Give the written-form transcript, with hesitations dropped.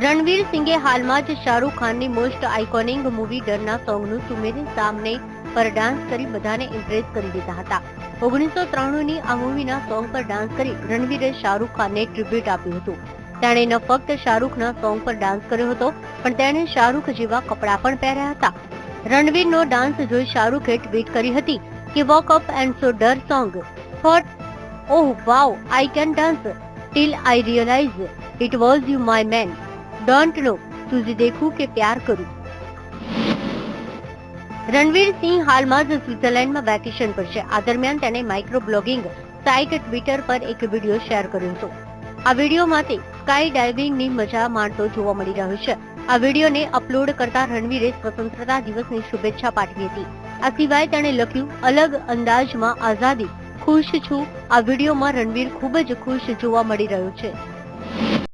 રણવીર સિંઘે હાલમાં જ શાહરૂખ ખાનની મોસ્ટ આઇકોનિક મૂવી ડરના સોંગનું સુમેરી સામને પર ડાન્સ કરી બધાને ઇમ્પ્રેસ કરી દીધા હતા। 1993ની આ મૂવીના સોંગ પર ડાન્સ કરી રણવીરે શાહરૂખ ખાનને ટ્રિબ્યુટ આપ્યું હતું। તેણે ન ફક્ત શાહરૂખના સોંગ પર ડાન્સ કર્યો હતો, પણ તેણે શાહરૂખ જેવા કપડાં પણ પહેર્યા હતા। રણવીરનો ડાન્સ જોઈ શાહરૂખે ટ્વીટ કરી હતી કે woke up and so the song thought oh wow I can dance till I realize it was you my man don't know तुझे देखूं के प्यार करूं। રણવીર સિંહ હાલમાં જ સ્વિટ્ઝરલેન્ડમાં વેકેશન પર છે। આ દરમિયાન તેણે માઇક્રો બ્લોગિંગ સાઇટ ટ્વિટર પર એક વિડીયો શેર કર્યો હતો। આ વિડીયોમાં તે સ્કાય ડાઇવિંગની મજા માણતો જોવા મળી રહ્યો છે। આ વિડીયોને અપલોડ કરતા રણવીરે સ્વતંત્રતા દિવસની શુભેચ્છા પાઠવી હતી। આ સિવાય તેણે લખ્યું, અલગ અંદાજમાં આઝાદી, ખુશ છું। આ વિડીયોમાં રણવીર ખૂબ જ ખુશ જોવા મળી રહ્યો છે।